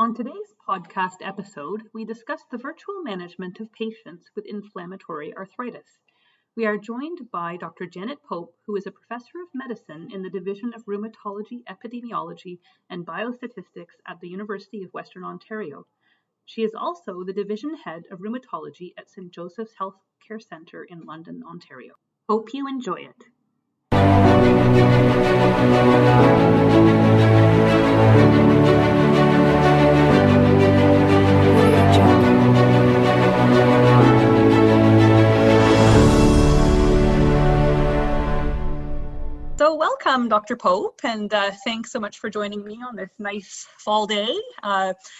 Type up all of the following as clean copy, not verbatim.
On today's podcast episode, we discuss the virtual management of patients with inflammatory arthritis. We are joined by Dr. Janet Pope, who is a professor of medicine in the Division of Rheumatology, Epidemiology, and Biostatistics at the University of Western Ontario. She is also the division head of rheumatology at St. Joseph's Healthcare Centre in London, Ontario. Hope you enjoy it. So welcome, Dr. Pope, and thanks so much for joining me on this nice fall day.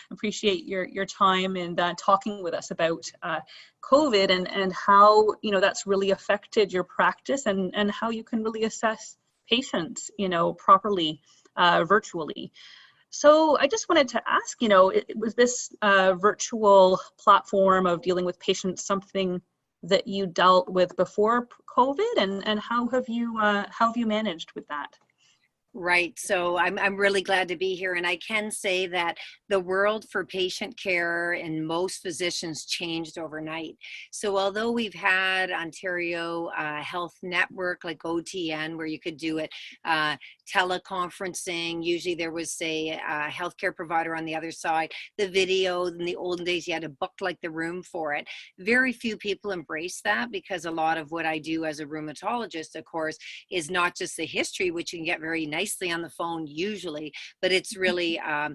Appreciate your time and talking with us about COVID and how that's really affected your practice and how you can really assess patients properly virtually. So I just wanted to ask, was this virtual platform of dealing with patients something that you dealt with before COVID, and how have you managed with that? Right. So I'm really glad to be here. And I can say that the world for patient care and most physicians changed overnight. So although we've had Ontario Health Network like OTN, where you could do it teleconferencing, usually there was, say, a healthcare provider on the other side. The video, in the olden days, you had to book like the room for it. Very few people embrace that because a lot of what I do as a rheumatologist, of course, is not just the history, which you can get very nicely on the phone usually, but it's really a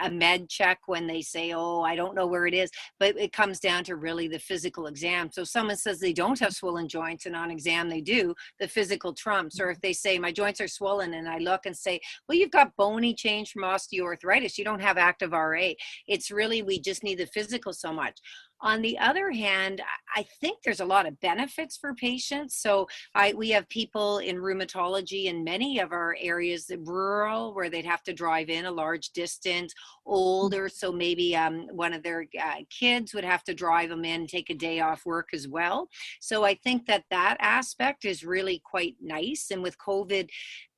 med check when they say, oh, I don't know where it is, but it comes down to really the physical exam. So if someone says they don't have swollen joints and on exam they do, the physical trumps. Or if they say my joints are swollen and I look and say, well, you've got bony change from osteoarthritis, you don't have active RA. It's really, we just need the physical so much. On the other hand, I think there's a lot of benefits for patients. So we have people in rheumatology in many of our areas, rural, where they'd have to drive in a large distance, older. So maybe one of their kids would have to drive them in, take a day off work as well. So I think that aspect is really quite nice. And with COVID,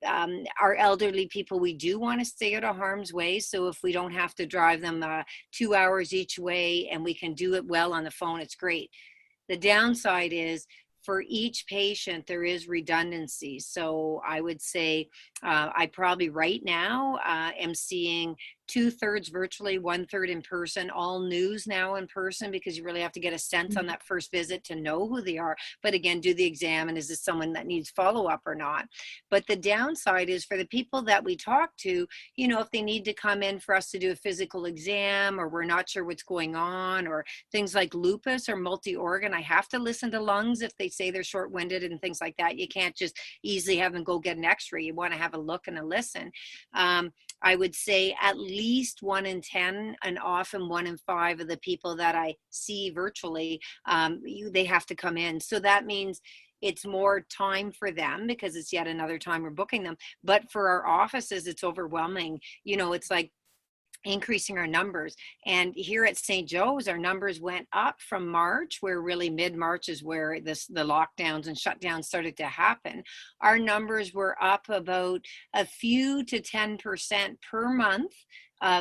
our elderly people, we do want to stay out of harm's way. So if we don't have to drive them 2 hours each way and we can do it well on the phone, it's great. The downside is for each patient, there is redundancy. So I would say I probably right now am seeing 2/3 virtually, 1/3 in person, all news now in person, because you really have to get a sense on that first visit to know who they are. But again, do the exam, and is this someone that needs follow-up or not? But the downside is for the people that we talk to, if they need to come in for us to do a physical exam, or we're not sure what's going on, or things like lupus or multi-organ, I have to listen to lungs if they say they're short-winded and things like that. You can't just easily have them go get an x-ray. You want to have a look and a listen. I would say at least 1 in 10 and often 1 in 5 of the people that I see virtually, they have to come in. So that means it's more time for them because it's yet another time we're booking them. But for our offices, it's overwhelming. It's like increasing our numbers. And here at St. Joe's, our numbers went up from March, where really mid-March is where the lockdowns and shutdowns started to happen. Our numbers were up about a few to 10% per month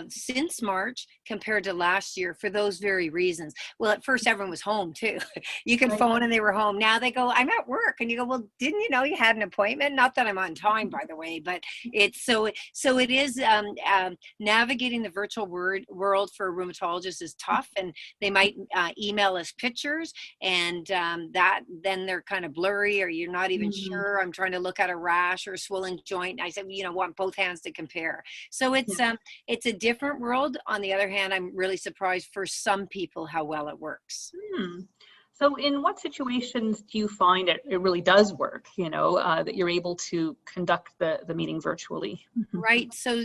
since March compared to last year for those very reasons. Well, at first everyone was home too. You can phone and they were home. Now they go, I'm at work. And you go, well, didn't you know you had an appointment? Not that I'm on time, by the way, but it's so it is navigating the virtual world for rheumatologists is tough, and they might email us pictures, and that then they're kind of blurry, or you're not even sure. I'm trying to look at a rash or a swollen joint. And I said, want both hands to compare. So it's a different world. On the other hand, I'm really surprised for some people how well it works. So in what situations do you find it really does work, that you're able to conduct the meeting virtually? Right. So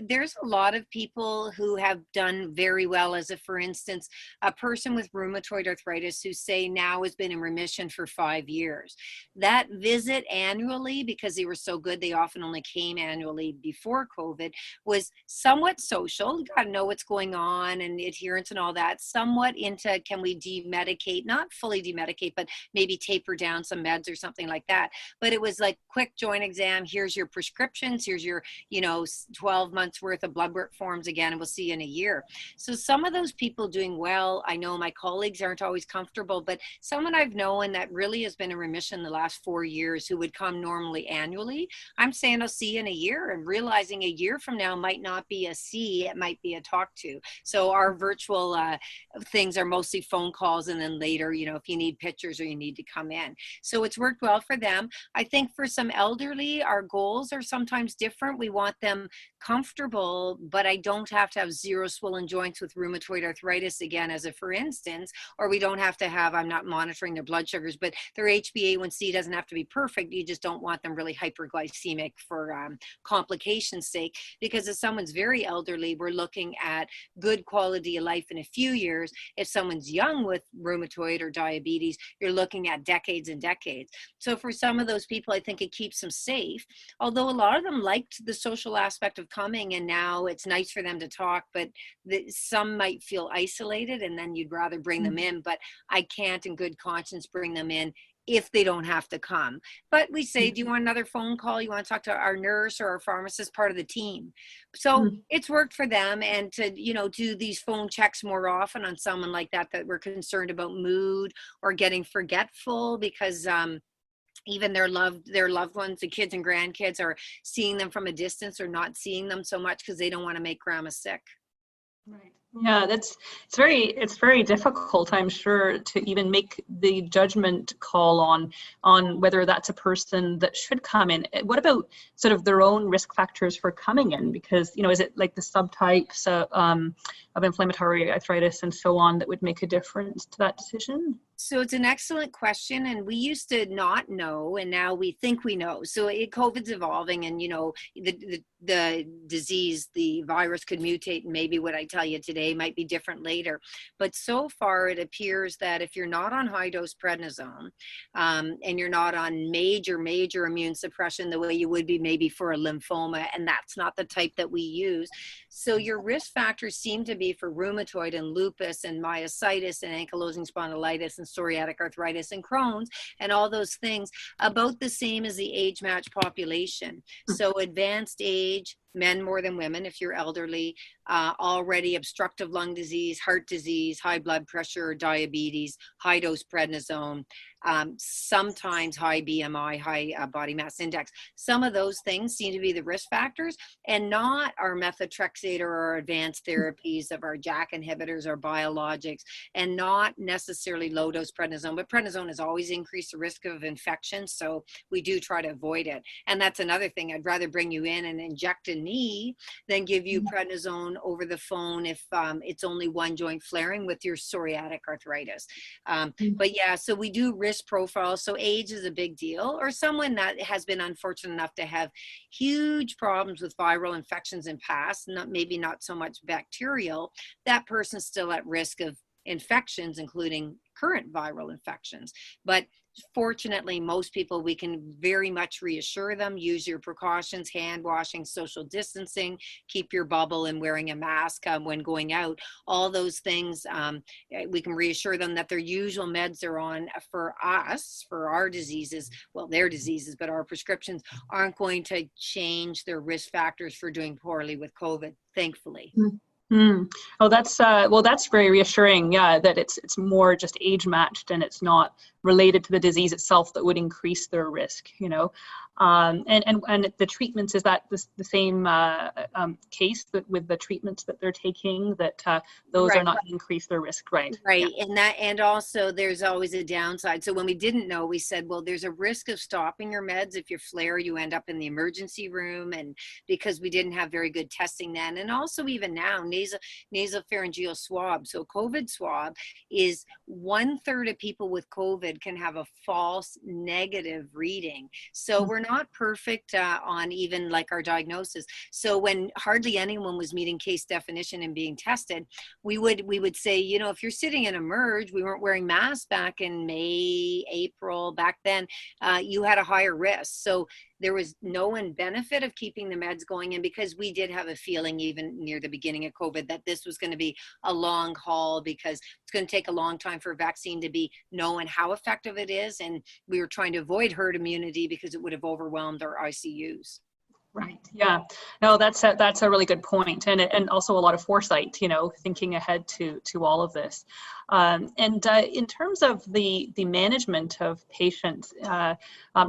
there's a lot of people who have done very well, as for instance, a person with rheumatoid arthritis who say now has been in remission for 5 years. That visit annually, because they were so good, they often only came annually before COVID, was somewhat social. You got to know what's going on and adherence and all that, somewhat into can we demedicate, not not fully demedicate, but maybe taper down some meds or something like that. But it was like quick joint exam. Here's your prescriptions. Here's your, 12 months worth of blood work forms again, and we'll see you in a year. So some of those people doing well, I know my colleagues aren't always comfortable, but someone I've known that really has been in remission the last 4 years who would come normally annually, I'm saying I'll see you in a year, and realizing a year from now might not be a see, it might be a talk to. So our virtual things are mostly phone calls, and then later, if you need pictures or you need to come in. So it's worked well for them. I think for some elderly, our goals are sometimes different. We want them comfortable, but I don't have to have zero swollen joints with rheumatoid arthritis again, as a for instance, or we don't have to have, I'm not monitoring their blood sugars, but their HbA1c doesn't have to be perfect. You just don't want them really hyperglycemic for complications sake, because if someone's very elderly, we're looking at good quality of life in a few years. If someone's young with rheumatoid or diabetes, you're looking at decades and decades. So for some of those people, I think it keeps them safe, although a lot of them liked the social aspect of coming, and now it's nice for them to talk, but some might feel isolated, and then you'd rather bring them in, but I can't in good conscience bring them in if they don't have to come. But we say, do you want another phone call? You want to talk to our nurse or our pharmacist, part of the team? So it's worked for them. And to, do these phone checks more often on someone like that we're concerned about mood or getting forgetful, because even their loved ones, the kids and grandkids, are seeing them from a distance or not seeing them so much because they don't want to make grandma sick. Right. Yeah, it's very difficult, I'm sure, to even make the judgment call on whether that's a person that should come in. What about sort of their own risk factors for coming in? Because, is it like the subtypes of inflammatory arthritis and so on that would make a difference to that decision? So it's an excellent question, and we used to not know, and now we think we know. So COVID's evolving, and the disease, the virus could mutate, and maybe what I tell you today might be different later. But so far, it appears that if you're not on high dose prednisone, and you're not on major immune suppression the way you would be maybe for a lymphoma, and that's not the type that we use. So your risk factors seem to be for rheumatoid and lupus and myositis and ankylosing spondylitis and psoriatic arthritis and Crohn's and all those things about the same as the age match population. So advanced age, men more than women if you're elderly, already obstructive lung disease, heart disease, high blood pressure, diabetes, high dose prednisone, sometimes high BMI, high body mass index. Some of those things seem to be the risk factors, and not our methotrexate or our advanced therapies of our JAK inhibitors or biologics, and not necessarily low dose prednisone. But prednisone has always increased the risk of infection, so we do try to avoid it. And that's another thing. I'd rather bring you in and inject a knee than give you prednisone over the phone if it's only one joint flaring with your psoriatic arthritis. But yeah, so we do risk profiles. So age is a big deal, or someone that has been unfortunate enough to have huge problems with viral infections in past, maybe not so much bacterial, that person's still at risk of infections, including current viral infections. But fortunately, most people, we can very much reassure them, use your precautions, hand washing, social distancing, keep your bubble, and wearing a mask when going out. All those things, we can reassure them that their usual meds they're on for us, for our diseases, well, their diseases, but our prescriptions aren't going to change their risk factors for doing poorly with COVID, thankfully. Oh, that's very reassuring. Yeah, that it's more just age matched and it's not related to the disease itself that would increase their risk. And the treatments, is that the same case that with the treatments that they're taking, that those are not to increase their risk, right? Right, yeah. And also there's always a downside. So when we didn't know, we said, well, there's a risk of stopping your meds. If you flare, you end up in the emergency room, and because we didn't have very good testing then, and also even now, nasopharyngeal swab. So COVID swab is 1/3 of people with COVID can have a false negative reading. So we're not perfect on even like our diagnosis. So when hardly anyone was meeting case definition and being tested, we would say, if you're sitting in a merge, we weren't wearing masks back in May, April, back then, you had a higher risk. So there was no benefit of keeping the meds going. And because we did have a feeling even near the beginning of COVID that this was going to be a long haul, because it's going to take a long time for a vaccine to be known how effective it is. And we were trying to avoid herd immunity because it would have overwhelmed our ICUs. Right. Yeah. No, that's a really good point, and also a lot of foresight. Thinking ahead to all of this, and in terms of the management of patients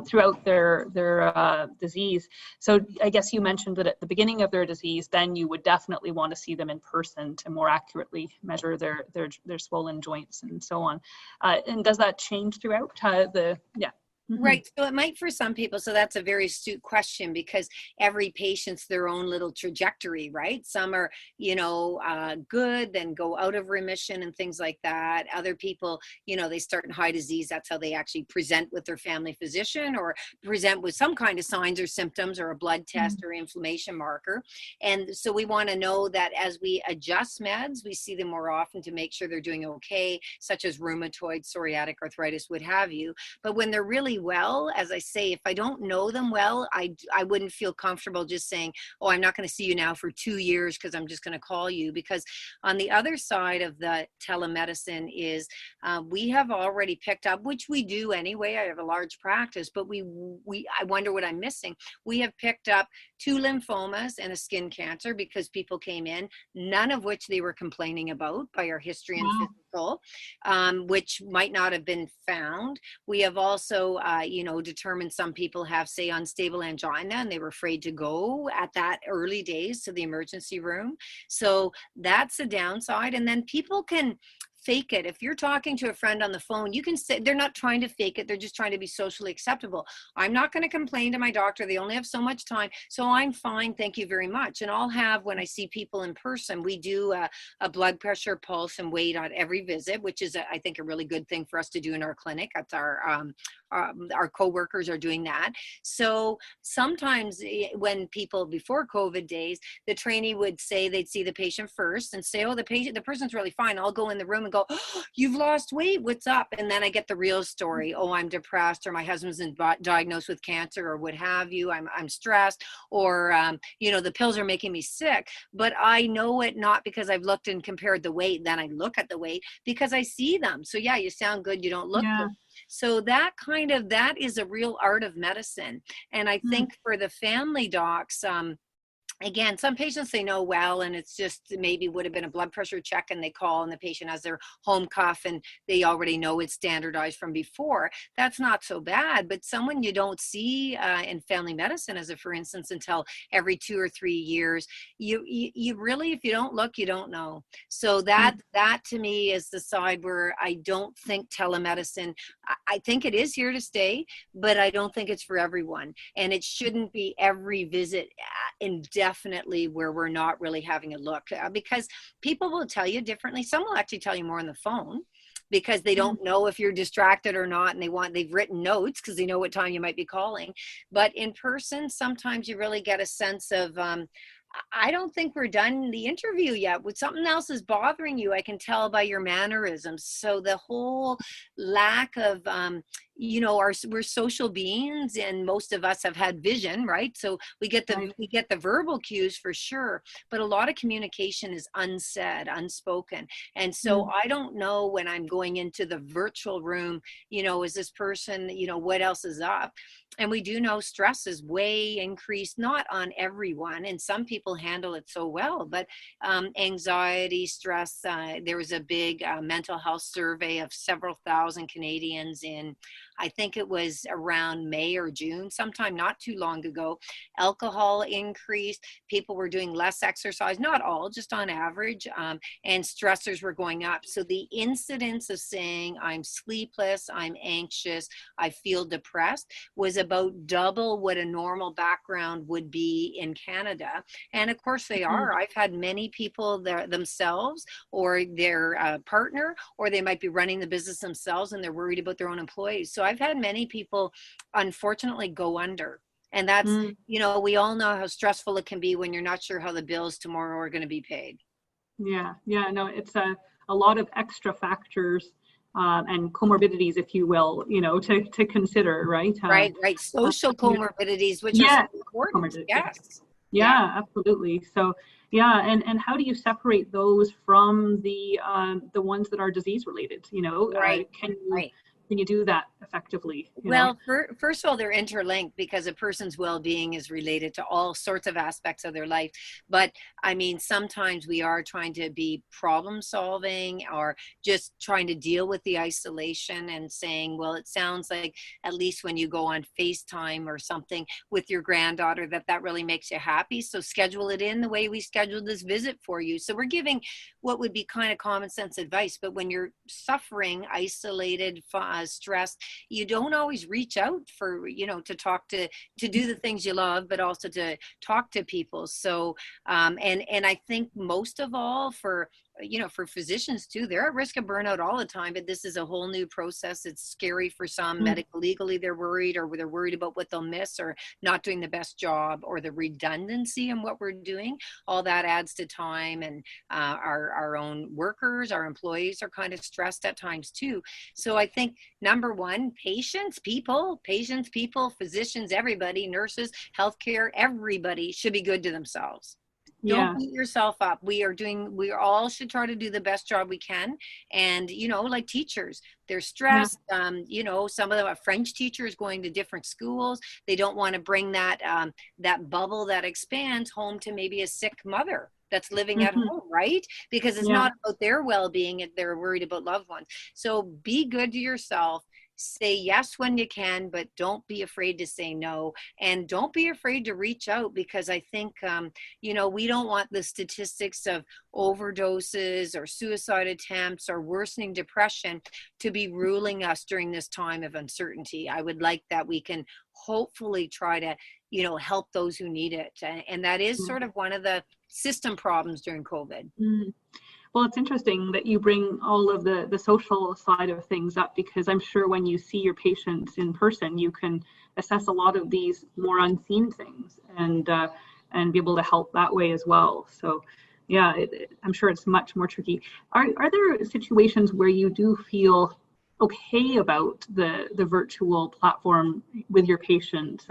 throughout their disease. So I guess you mentioned that at the beginning of their disease, then you would definitely want to see them in person to more accurately measure their swollen joints and so on. And does that change throughout Yeah. Mm-hmm. Right. So it might for some people. So that's a very astute question, because every patient's their own little trajectory, right? Some are, good, then go out of remission and things like that. Other people, they start in high disease. That's how they actually present with their family physician, or present with some kind of signs or symptoms, or a blood test or inflammation marker. And so we want to know that as we adjust meds, we see them more often to make sure they're doing okay, such as rheumatoid, psoriatic arthritis, what have you. But when they're really well, as I say, if I don't know them well, I wouldn't feel comfortable just saying, oh, I'm not going to see you now for 2 years because I'm just going to call you. Because on the other side of the telemedicine is we have already picked up, which we do anyway. I have a large practice, but I wonder what I'm missing. We have picked up 2 lymphomas and a skin cancer because people came in, none of which they were complaining about by our history and physical, which might not have been found. We have also determined some people have, say, unstable angina, and they were afraid to go at that early days to the emergency room. So that's a downside. And then people can fake it. If you're talking to a friend on the phone, you can say they're not trying to fake it. They're just trying to be socially acceptable. I'm not going to complain to my doctor. They only have so much time. So I'm fine. Thank you very much. And I'll have, when I see people in person, we do a blood pressure, pulse, and weight on every visit, which is, I think, a really good thing for us to do in our clinic. That's our co-workers are doing that. So sometimes when people, before COVID days, the trainee would say they'd see the patient first and say, oh, the person's really fine. I'll go in the room and go, oh, you've lost weight. What's up? And then I get the real story. Oh, I'm depressed, or my husband's diagnosed with cancer, or what have you. I'm stressed, or, the pills are making me sick. But I know it not because I've looked and compared the weight. Then I look at the weight because I see them. So yeah, you sound good. You don't look good. So that is a real art of medicine. And I think for the family docs, again, some patients they know well, and it's just maybe would have been a blood pressure check, and they call and the patient has their home cuff and they already know it's standardized from before. That's not so bad. But someone you don't see in family medicine, as a for instance, until every 2 or 3 years, you really, if you don't look, you don't know. So that to me is the side where I don't think telemedicine, I think it is here to stay, but I don't think it's for everyone. And it shouldn't be every visit indefinitely where we're not really having a look, because people will tell you differently. Some will actually tell you more on the phone because they don't know if you're distracted or not, and they've written notes because they know what time you might be calling. But in person, sometimes you really get a sense of I don't think we're done the interview yet. When something else is bothering you, I can tell by your mannerisms. So the whole lack of, we're social beings, and most of us have had vision, right? So we get the verbal cues for sure, but a lot of communication is unsaid, unspoken. And so I don't know when I'm going into the virtual room, is this person, what else is up? And we do know stress is way increased, not on everyone, and some people handle it so well, but anxiety, stress, there was a big mental health survey of several thousand Canadians in, I think it was around May or June, sometime not too long ago. Alcohol increased, people were doing less exercise, not all, just on average, and stressors were going up. So the incidence of saying I'm sleepless, I'm anxious, I feel depressed was about double what a normal background would be in Canada. And of course they are. I've had many people themselves or their partner, or they might be running the business themselves and they're worried about their own employees. So I've had many people unfortunately go under. And that's, we all know how stressful it can be when you're not sure how the bills tomorrow are going to be paid. Yeah, no, it's a lot of extra factors and comorbidities, if you will, to consider, right? Right. Social comorbidities, which are so Yeah, important. Yes. yeah, absolutely. So, yeah, and how do you separate those from the ones that are disease related? Right. Can you do that effectively? Well, first of all, they're interlinked because a person's well-being is related to all sorts of aspects of their life. But I mean, sometimes we are trying to be problem solving or just trying to deal with the isolation and saying, well, it sounds like at least when you go on FaceTime or something with your granddaughter, that really makes you happy. So schedule it in the way we scheduled this visit for you. So we're giving what would be kind of common sense advice. But when you're suffering, isolated, stressed, you don't always reach out for, to talk to do the things you love, but also to talk to people. So and I think most of all for physicians too, they're at risk of burnout all the time, but this is a whole new process. It's scary for some. Medical legally, they're worried, or they're worried about what they'll miss or not doing the best job, or the redundancy in what we're doing. All that adds to time, and our own workers, our employees are kind of stressed at times too. So I think number one, patients, people, physicians, everybody, nurses, healthcare, everybody should be good to themselves. Don't beat yourself up. We all should try to do the best job we can. And, like teachers, they're stressed. Some of them are French teachers going to different schools. They don't want to bring that bubble that expands home to maybe a sick mother that's living at home, right? Because it's not about their well-being. They're worried about loved ones. So be good to yourself. Say yes when you can, but don't be afraid to say no, and don't be afraid to reach out, because I think we don't want the statistics of overdoses or suicide attempts or worsening depression to be ruling us during this time of uncertainty. I would like that we can hopefully try to help those who need it, and that is sort of one of the system problems during COVID. Well, it's interesting that you bring all of the social side of things up, because I'm sure when you see your patients in person, you can assess a lot of these more unseen things and be able to help that way as well. So, yeah, I'm sure it's much more tricky. Are there situations where you do feel okay about the virtual platform with your patient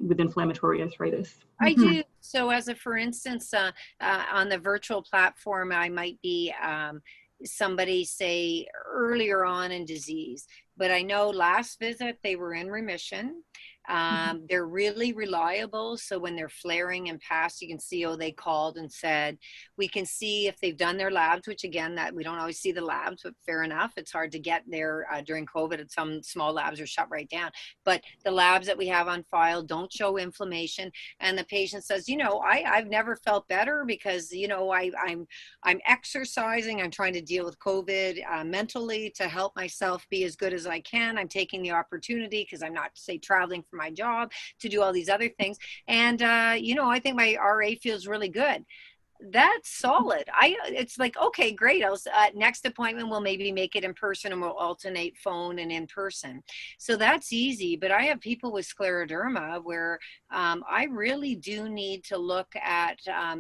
with inflammatory arthritis? I do. So for instance, on the virtual platform, I might be somebody, say, earlier on in disease, but I know last visit they were in remission. They're really reliable. So when they're flaring and past, you can see, they called and said. We can see if they've done their labs, which again, that we don't always see the labs, but fair enough. It's hard to get there during COVID, and some small labs are shut right down. But the labs that we have on file don't show inflammation. And the patient says, I've never felt better because, I'm exercising. I'm trying to deal with COVID mentally to help myself be as good as I can. I'm taking the opportunity because I'm not, say, traveling for my job to do all these other things. And, I think my RA feels really good. That's solid. It's like, okay, great. Next appointment, we'll maybe make it in person, and we'll alternate phone and in person. So that's easy. But I have people with scleroderma where I really do need to look at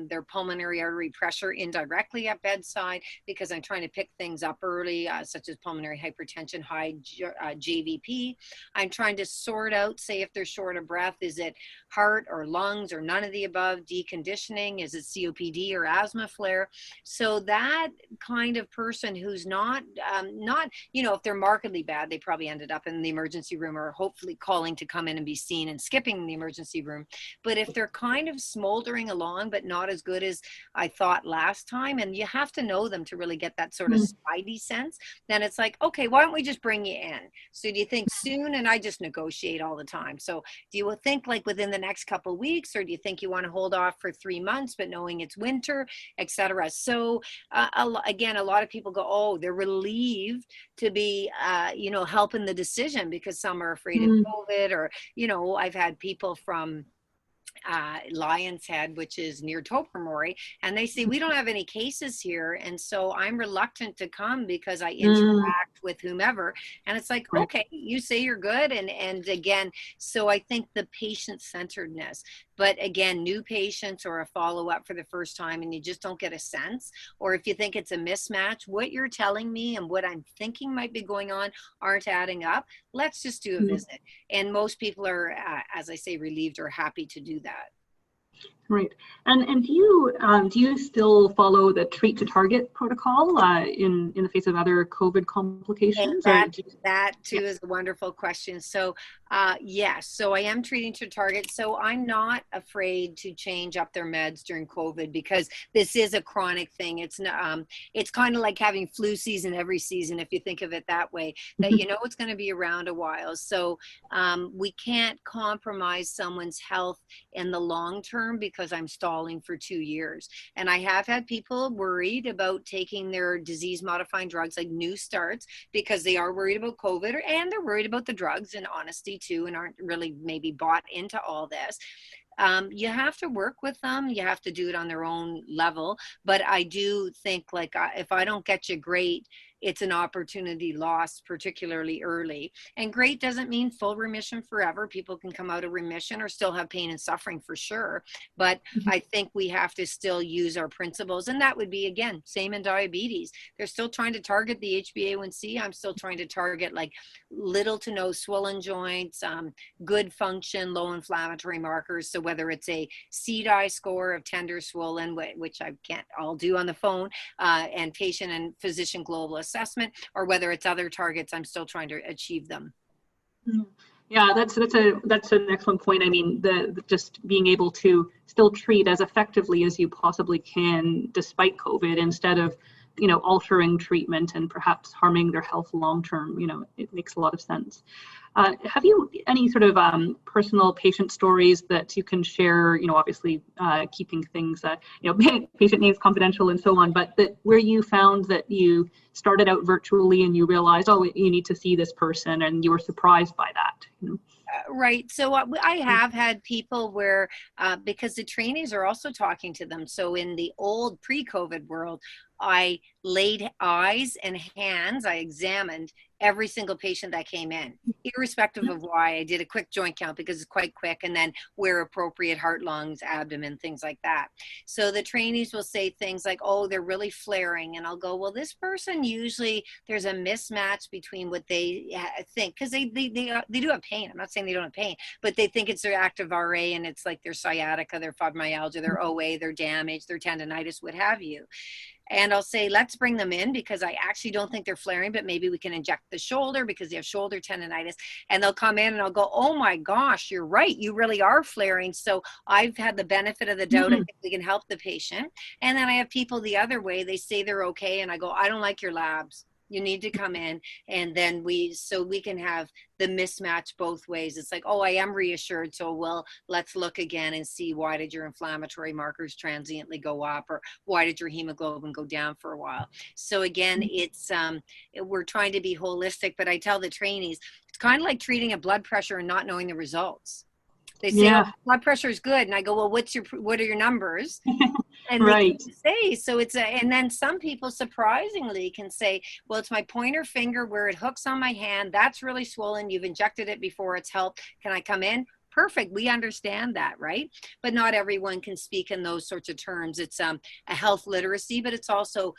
their pulmonary artery pressure indirectly at bedside, because I'm trying to pick things up early, such as pulmonary hypertension, high JVP. I'm trying to sort out, say, if they're short of breath, is it heart or lungs or none of the above? Deconditioning, is it COPD or asthma flare? So that kind of person who's not, if they're markedly bad, they probably ended up in the emergency room, or hopefully calling to come in and be seen and skipping the emergency room. But if they're kind of smoldering along, but not as good as I thought last time, and you have to know them to really get that sort of spidey sense, then it's like, okay, why don't we just bring you in? So do you think soon? And I just negotiate all the time. So do you think like within the next couple of weeks, or do you think you want to hold off for 3 months, but knowing it's winter, etc.? So again, a lot of people go, they're relieved to be, helping the decision, because some are afraid of COVID, or, I've had people from Lion's Head, which is near Tobermory, and they say we don't have any cases here, and so I'm reluctant to come because I interact with whomever, and it's like, Right. okay, you say you're good, and again, so I think the patient-centeredness. But again, new patients or a follow-up for the first time and you just don't get a sense, or if you think it's a mismatch, what you're telling me and what I'm thinking might be going on aren't adding up, let's just do a visit. And most people are, as I say, relieved or happy to do that. Right. And do you still follow the treat to target protocol in the face of other COVID complications? And that too is a wonderful question. So yes, so I am treating to target. So I'm not afraid to change up their meds during COVID because this is a chronic thing. It's kind of like having flu season every season, if you think of it that way, that you know it's going to be around a while. So we can't compromise someone's health in the long term because I'm stalling for 2 years. And I have had people worried about taking their disease modifying drugs like new starts because they are worried about COVID and they're worried about the drugs in honesty too, and aren't really maybe bought into all this. You have to work with them. You have to do it on their own level. But I do think like if I don't get you great, it's an opportunity lost, particularly early. And great doesn't mean full remission forever. People can come out of remission or still have pain and suffering for sure. But I think we have to still use our principles. And that would be, again, same in diabetes. They're still trying to target the HbA1c. I'm still trying to target like little to no swollen joints, good function, low inflammatory markers. So whether it's a CDI score of tender swollen, which I can't all do on the phone, and patient and physician global assessment, or whether it's other targets, I'm still trying to achieve them. Yeah, that's an excellent point. I mean, the just being able to still treat as effectively as you possibly can despite COVID, instead of altering treatment and perhaps harming their health long term. It makes a lot of sense. Have you any sort of personal patient stories that you can share? Obviously keeping things, patient names confidential and so on, but where you found that you started out virtually and you realized, oh, you need to see this person, and you were surprised by that. Right. So I have had people where, because the trainees are also talking to them. So in the old pre-COVID world, I laid eyes and hands, I examined every single patient that came in, irrespective of why. I did a quick joint count because it's quite quick, and then where appropriate, heart, lungs, abdomen, things like that. So the trainees will say things like, oh, they're really flaring. And I'll go, well, this person usually, there's a mismatch between what they think, because they do have pain. I'm not saying they don't have pain, but they think it's their active RA, and it's like their sciatica, their fibromyalgia, their OA, their damage, their tendonitis, what have you. And I'll say, let's bring them in because I actually don't think they're flaring, but maybe we can inject the shoulder because they have shoulder tendonitis. And they'll come in and I'll go, oh my gosh, you're right. You really are flaring. So I've had the benefit of the doubt. I think we can help the patient. And then I have people the other way. They say they're okay. And I go, I don't like your labs. You need to come in, and then we can have the mismatch both ways. It's like, oh, I am reassured. So, well, let's look again and see, why did your inflammatory markers transiently go up, or why did your hemoglobin go down for a while? So again, it's, we're trying to be holistic, but I tell the trainees, it's kind of like treating a blood pressure and not knowing the results. They say, oh, blood pressure is good. And I go, well, what are your numbers? And right. They say, so it's and then some people surprisingly can say, well, it's my pointer finger where it hooks on my hand. That's really swollen. You've injected it before, it's helped. Can I come in? Perfect. We understand that, right? But not everyone can speak in those sorts of terms. It's a health literacy, but it's also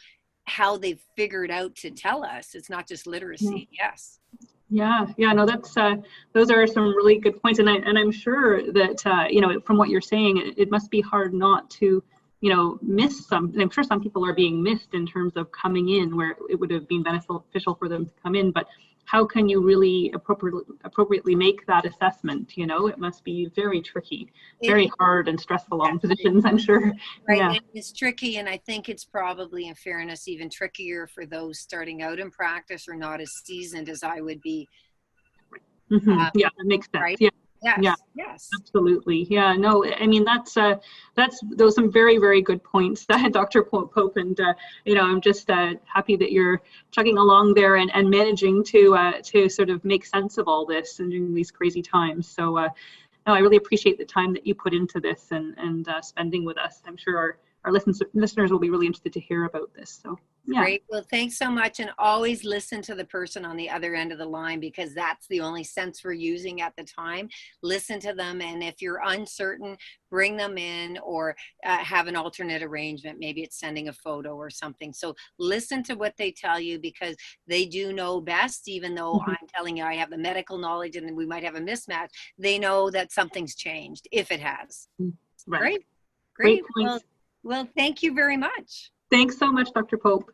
how they've figured out to tell us. It's not just literacy. Yes. Yeah, no, that's those are some really good points, and I'm sure that from what you're saying, it must be hard not to miss some. I'm sure some people are being missed in terms of coming in where it would have been beneficial for them to come in, but how can you really appropriately make that assessment? It must be very tricky, very hard and stressful on physicians, I'm sure. Right, yeah. It's tricky, and I think it's probably, in fairness, even trickier for those starting out in practice or not as seasoned as I would be. Yeah, that makes sense. Right? Yeah. Yes. Absolutely. Yeah. No. I mean, that's those some very, very good points, Dr. Pope, and I'm just happy that you're chugging along there and managing to sort of make sense of all this and during these crazy times. So no, I really appreciate the time that you put into this and spending with us. I'm sure our listeners will be really interested to hear about this. So, yeah. Great. Well, thanks so much. And always listen to the person on the other end of the line, because that's the only sense we're using at the time. Listen to them. And if you're uncertain, bring them in, or have an alternate arrangement. Maybe it's sending a photo or something. So listen to what they tell you, because they do know best, even though I'm telling you I have the medical knowledge and we might have a mismatch. They know that something's changed, if it has. Right. Great. Well, thank you very much. Thanks so much, Dr. Pope.